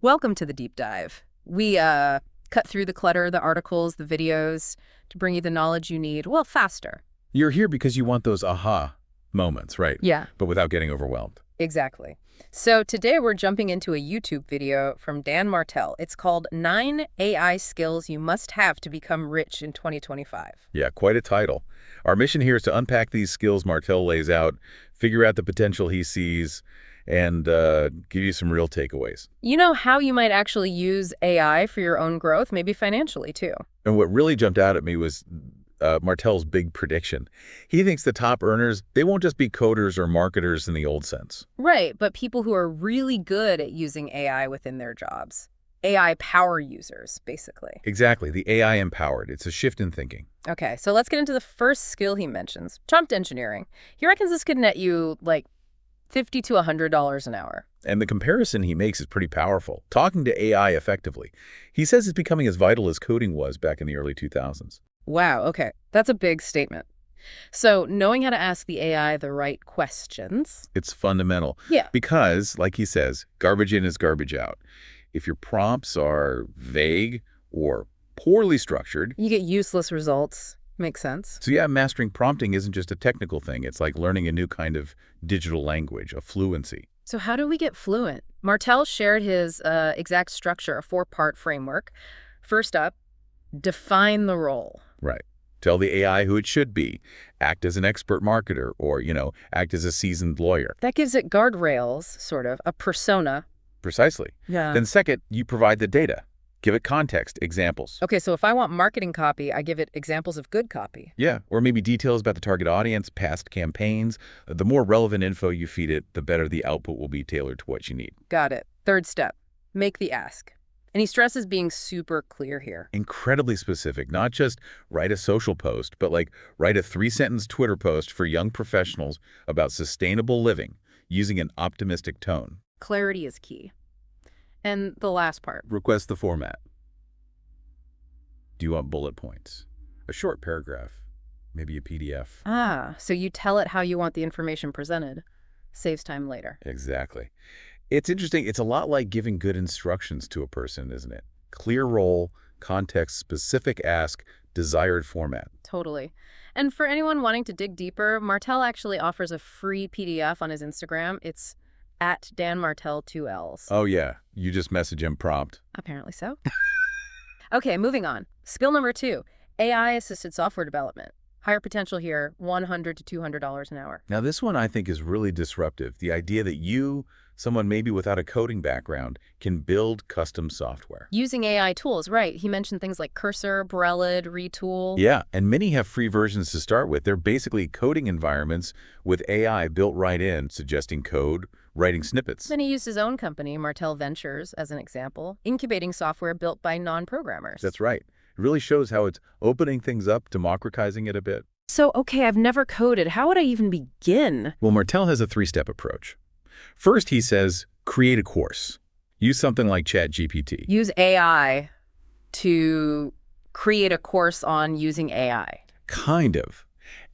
Welcome to the deep dive. We cut through the clutter, the articles, the videos to bring you the knowledge you need, well, faster. You're here because you want those aha moments, right? Yeah, But without getting overwhelmed. exactly. So today we're jumping into a YouTube video from Dan Martel. It's called 9 AI Skills You Must Have to Become Rich in 2025. Yeah, quite a title. Our mission here is to unpack these skills Martel lays out, figure out the potential he sees, and give you some real takeaways. You know how you might actually use AI for your own growth, maybe financially too. And what really jumped out at me was Martel's big prediction. He thinks the top earners, they won't just be coders or marketers in the old sense. Right, but people who are really good at using AI within their jobs. AI power users, basically. Exactly, the AI empowered. It's a shift in thinking. Okay, so let's get into the first skill he mentions, prompt engineering. He reckons this could net you like $50 to $100 an hour. And the comparison he makes is pretty powerful. Talking to AI effectively. He says it's becoming as vital as coding was back in the early 2000s. Wow, okay, that's a big statement. So knowing how to ask the AI the right questions. It's fundamental. Yeah. Because, like he says, garbage in is garbage out. If your prompts are vague or poorly structured. You get useless results. Makes sense. So yeah, mastering prompting isn't just a technical thing. It's like learning a new kind of digital language, a fluency. So how do we get fluent? Martel shared his exact structure, a 4-part framework. First up, define the role. Right. Tell the AI who it should be. Act as an expert marketer or, act as a seasoned lawyer. That gives it guardrails, sort of, a persona. Precisely. Yeah. Then second, you provide the data. Give it context, examples. Okay, so if I want marketing copy, I give it examples of good copy. Yeah, or maybe details about the target audience, past campaigns. The more relevant info you feed it, the better the output will be tailored to what you need. Got it. Third step, make the ask. And he stresses being super clear here. Incredibly specific, not just write a social post, but like write a 3-sentence Twitter post for young professionals about sustainable living using an optimistic tone. Clarity is key. And the last part. Request the format. Do you want bullet points? A short paragraph? Maybe a PDF? Ah, so you tell it how you want the information presented. Saves time later. Exactly. It's interesting. It's a lot like giving good instructions to a person, isn't it? Clear role, context-specific ask, desired format. Totally. And for anyone wanting to dig deeper, Martel actually offers a free PDF on his Instagram. It's at Dan Martel 2 L's. Oh, yeah. You just message him prompt. Apparently so. Okay, moving on. Skill number 2, AI-assisted software development. Higher potential here, $100 to $200 an hour. Now, this one I think is really disruptive. The idea that you, someone maybe without a coding background, can build custom software. Using AI tools, right. He mentioned things like Cursor, Borelid, Retool. Yeah, and many have free versions to start with. They're basically coding environments with AI built right in, suggesting code, writing snippets. Then he used his own company, Martel Ventures, as an example, incubating software built by non-programmers. That's right. It really shows how it's opening things up, democratizing it a bit. So, okay, I've never coded. How would I even begin? Well, Martel has a 3-step approach. First, he says, create a course. Use something like ChatGPT. Use AI to create a course on using AI. Kind of.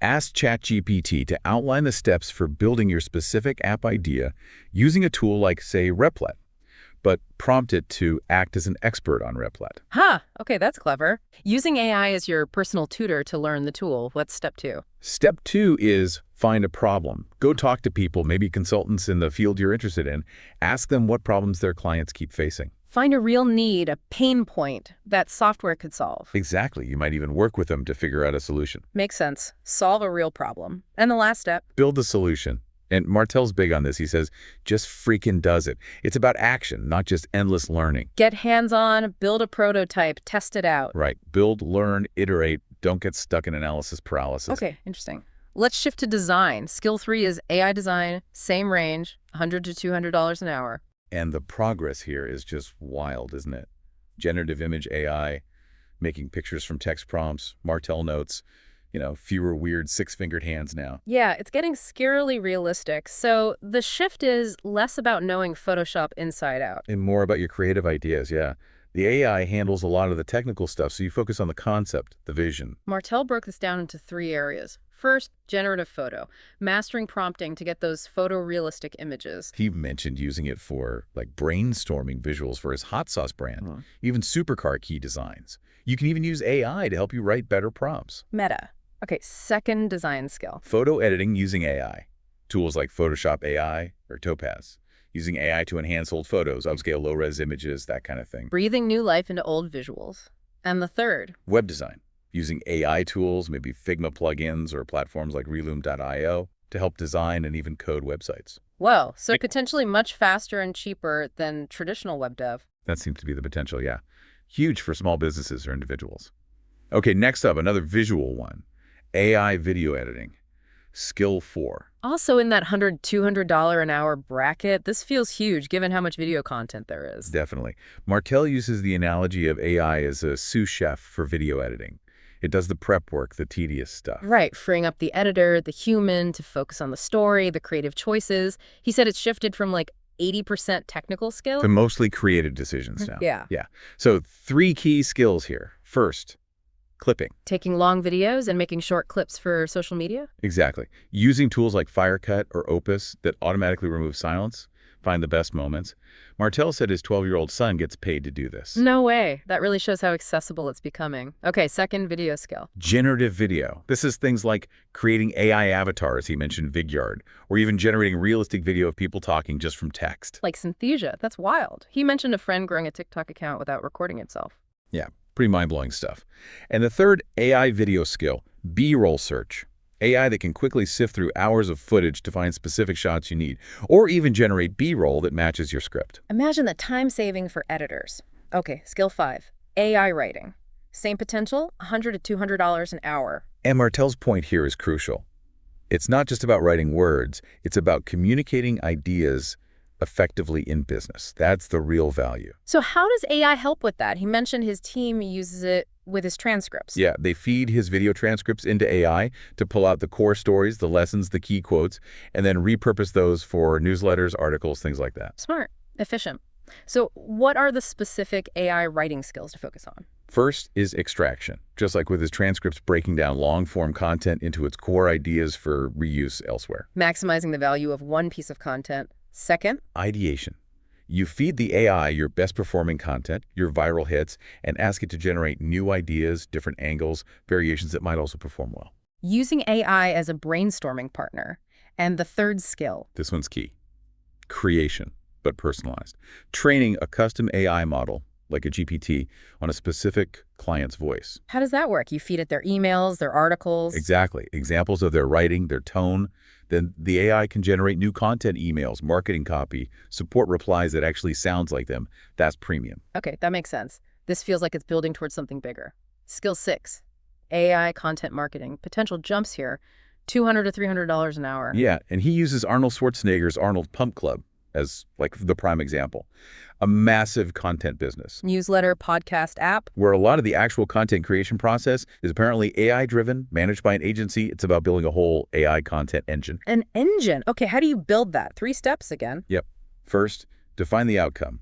Ask ChatGPT to outline the steps for building your specific app idea using a tool like, say, Replit, but prompt it to act as an expert on Replit. Huh, okay, that's clever. Using AI as your personal tutor to learn the tool. What's step 2? Step 2 is find a problem. Go talk to people, maybe consultants in the field you're interested in. Ask them what problems their clients keep facing. Find a real need, a pain point that software could solve. Exactly. You might even work with them to figure out a solution. Makes sense. Solve a real problem. And the last step. Build the solution. And Martel's big on this. He says, just freaking does it. It's about action, not just endless learning. Get hands-on, build a prototype, test it out. Right. Build, learn, iterate. Don't get stuck in analysis paralysis. Okay, interesting. Let's shift to design. Skill 3 is AI design, same range, $100 to $200 an hour. And the progress here is just wild, isn't it? Generative image AI, making pictures from text prompts, Martel notes, fewer weird 6-fingered hands now. Yeah, it's getting scarily realistic. So the shift is less about knowing Photoshop inside out. And more about your creative ideas, yeah. The AI handles a lot of the technical stuff, so you focus on the concept, the vision. Martel broke this down into 3 areas. First, generative photo, mastering prompting to get those photorealistic images. He mentioned using it for, like, brainstorming visuals for his hot sauce brand, Hmm. even supercar key designs. You can even use AI to help you write better prompts. Meta. Okay, second design skill. Photo editing using AI. Tools like Photoshop AI or Topaz. Using AI to enhance old photos, upscale low-res images, that kind of thing. Breathing new life into old visuals. And the third. Web design. Using AI tools, maybe Figma plugins or platforms like Reloom.io to help design and even code websites. Whoa, so potentially much faster and cheaper than traditional web dev. That seems to be the potential, yeah. Huge for small businesses or individuals. Okay, next up, another visual one. AI video editing. Skill 4. Also in that $100, $200 an hour bracket, this feels huge given how much video content there is. Definitely. Martel uses the analogy of AI as a sous chef for video editing. It does the prep work, the tedious stuff. Right, freeing up the editor, the human, to focus on the story, the creative choices. He said it's shifted from like 80% technical skill. To mostly creative decisions now. Yeah. Yeah. So 3 key skills here. First, clipping. Taking long videos and making short clips for social media? Exactly. Using tools like Firecut or Opus that automatically remove silence, find the best moments. Martel said his 12-year-old son gets paid to do this. No way. That really shows how accessible it's becoming. Okay, second video skill. Generative video. This is things like creating AI avatars, he mentioned Vidyard, or even generating realistic video of people talking just from text. Like Synthesia. That's wild. He mentioned a friend growing a TikTok account without recording himself. Yeah, pretty mind-blowing stuff. And the third AI video skill, B-roll search. AI that can quickly sift through hours of footage to find specific shots you need, or even generate B-roll that matches your script. Imagine the time saving for editors. Okay, skill 5. AI writing. Same potential, $100 to $200 an hour. And Martel's point here is crucial. It's not just about writing words, it's about communicating ideas effectively in business. That's the real value. So how does AI help with that? He mentioned his team uses it with his transcripts. Yeah, they feed his video transcripts into AI to pull out the core stories, the lessons, the key quotes, and then repurpose those for newsletters, articles, things like that. Smart, efficient. So what are the specific AI writing skills to focus on? First is extraction, just like with his transcripts breaking down long-form content into its core ideas for reuse elsewhere. Maximizing the value of one piece of content. Second, Ideation. You feed the AI your best-performing content, your viral hits, and ask it to generate new ideas, different angles, variations that might also perform well. using AI as a brainstorming partner. And the third skill. This one's key. Creation, but personalized. Training a custom AI model, like a GPT, on a specific client's voice. How does that work? You feed it their emails, their articles? Exactly. Examples of their writing, their tone. Then the AI can generate new content emails, marketing copy, support replies that actually sounds like them. That's premium. Okay, that makes sense. This feels like it's building towards something bigger. Skill 6, AI content marketing. Potential jumps here, $200 to $300 an hour. Yeah, and he uses Arnold Schwarzenegger's Arnold Pump Club as like the prime example. A massive content business Newsletter, podcast, app. where a lot of the actual content creation process is apparently AI-driven, managed by an agency. It's about building a whole AI content engine. An engine. Okay, how do you build that? 3 steps again. Yep. First, define the outcome.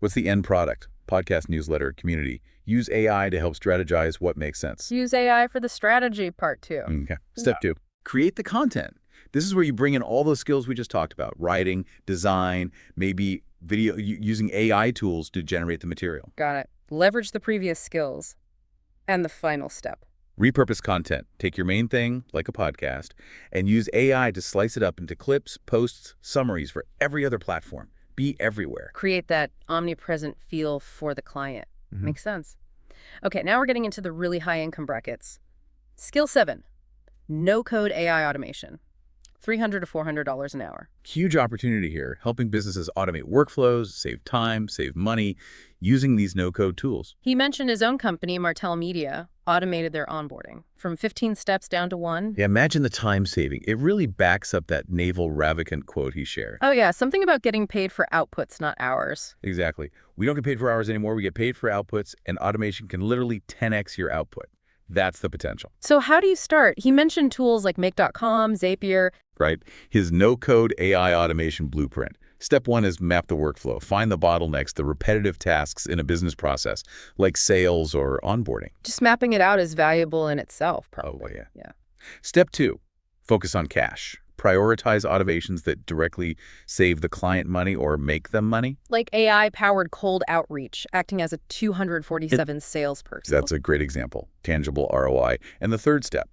What's the end product? Podcast, newsletter, community. Use AI to help strategize what makes sense. Use AI for the strategy part 2. Okay. Step 2, create the content. This is where you bring in all those skills we just talked about, writing, design, maybe video, using AI tools to generate the material. Got it. Leverage the previous skills. And the final step. Repurpose content. Take your main thing, like a podcast, and use AI to slice it up into clips, posts, summaries for every other platform. Be everywhere. Create that omnipresent feel for the client. Makes sense. Okay, now we're getting into the really high income brackets. Skill 7, no-code AI automation. $300 to $400 an hour. Huge opportunity here, helping businesses automate workflows, save time, save money, using these no-code tools. He mentioned his own company, Martel Media, automated their onboarding from 15 steps down to 1. Yeah, imagine the time saving. It really backs up that Naval Ravikant quote he shared. Oh yeah, something about getting paid for outputs, not hours. Exactly. We don't get paid for hours anymore. We get paid for outputs, and automation can literally 10x your output. That's the potential. So how do you start? He mentioned tools like Make.com, Zapier. Right? His no-code AI automation blueprint. Step 1 is map the workflow. Find the bottlenecks, the repetitive tasks in a business process, like sales or onboarding. Just mapping it out is valuable in itself, probably. Oh, yeah. Yeah. Step 2, focus on cash. Prioritize automations that directly save the client money or make them money. Like AI-powered cold outreach, acting as a 247 salesperson. That's a great example. Tangible ROI. And the third step,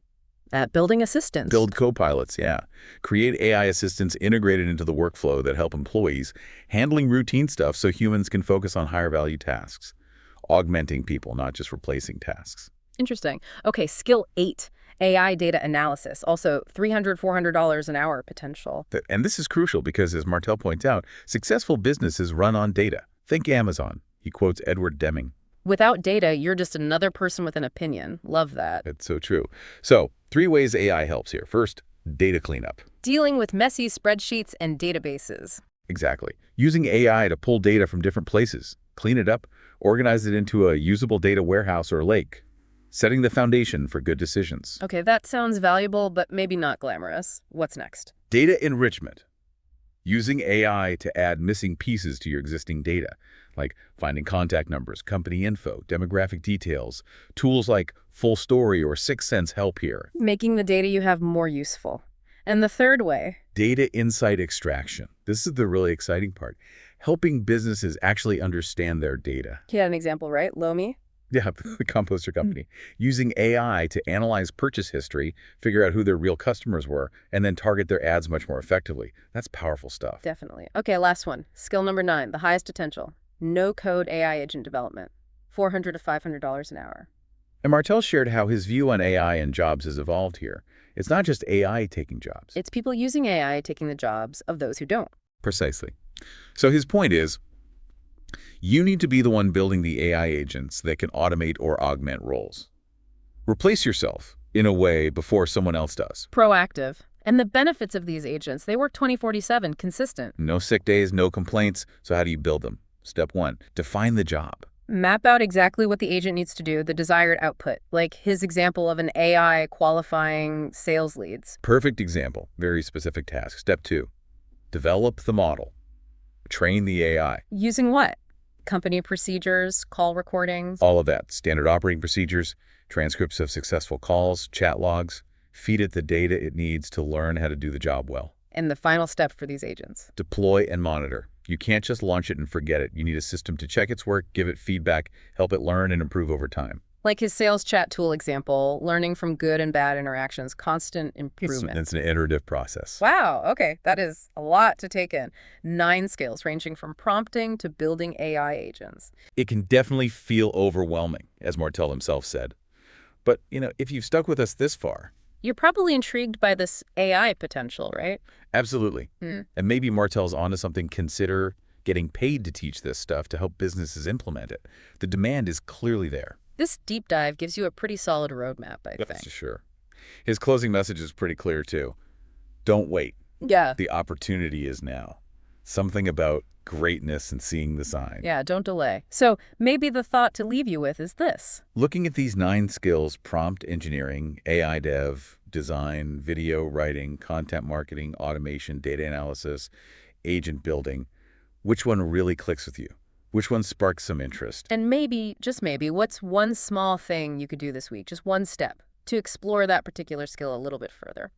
At building assistants. build co-pilots, yeah. Create AI assistants integrated into the workflow that help employees handling routine stuff so humans can focus on higher value tasks. Augmenting people, not just replacing tasks. Interesting. Okay, skill 8, AI data analysis. Also $300, $400 an hour potential. And this is crucial because, as Martel points out, successful businesses run on data. Think Amazon. He quotes Edward Deming. Without data, you're just another person with an opinion. Love that. It's so true. So, 3 ways AI helps here. First, data cleanup. Dealing with messy spreadsheets and databases. Exactly. Using AI to pull data from different places, clean it up, organize it into a usable data warehouse or lake. Setting the foundation for good decisions. Okay, that sounds valuable, but maybe not glamorous. What's next? Data enrichment. Using AI to add missing pieces to your existing data, like finding contact numbers, company info, demographic details. Tools like Full Story or 6 Sense help here. Making the data you have more useful. And the third way? Data insight extraction. This is the really exciting part. Helping businesses actually understand their data. You had an example, right? Lomi? Yeah, the composter company. Using AI to analyze purchase history, figure out who their real customers were, and then target their ads much more effectively. That's powerful stuff. Definitely. Okay, last one. Skill number 9, the highest potential. No-code AI agent development. $400 to $500 an hour. And Martel shared how his view on AI and jobs has evolved here. It's not just AI taking jobs. It's people using AI taking the jobs of those who don't. Precisely. So his point is, you need to be the one building the AI agents that can automate or augment roles. Replace yourself, in a way, before someone else does. Proactive. And the benefits of these agents, they work 24/7, consistent. No sick days, no complaints. So how do you build them? Step 1, define the job. Map out exactly what the agent needs to do, the desired output, like his example of an AI qualifying sales leads. Perfect example, very specific task. Step 2, develop the model. Train the AI. Using what? Company procedures, call recordings. All of that, standard operating procedures, transcripts of successful calls, chat logs. Feed it the data it needs to learn how to do the job well. And the final step for these agents. Deploy and monitor. You can't just launch it and forget it. You need a system to check its work, give it feedback, help it learn and improve over time. Like his sales chat tool example, learning from good and bad interactions, constant improvement. It's an iterative process. Wow, okay, that is a lot to take in. 9 skills ranging from prompting to building AI agents. It can definitely feel overwhelming, as Martel himself said. But, if you've stuck with us this far... You're probably intrigued by this AI potential, right? Absolutely. And maybe Martel's onto something. Consider getting paid to teach this stuff to help businesses implement it. The demand is clearly there. This deep dive gives you a pretty solid roadmap, I think. That's for sure. His closing message is pretty clear, too. Don't wait. Yeah. The opportunity is now. Something about greatness and seeing the sign. Yeah, don't delay. So maybe the thought to leave you with is this. Looking at these 9 skills, prompt engineering, AI dev, design, video writing, content marketing, automation, data analysis, agent building, which one really clicks with you? Which one sparks some interest? And maybe, just maybe, what's one small thing you could do this week, just one step, to explore that particular skill a little bit further?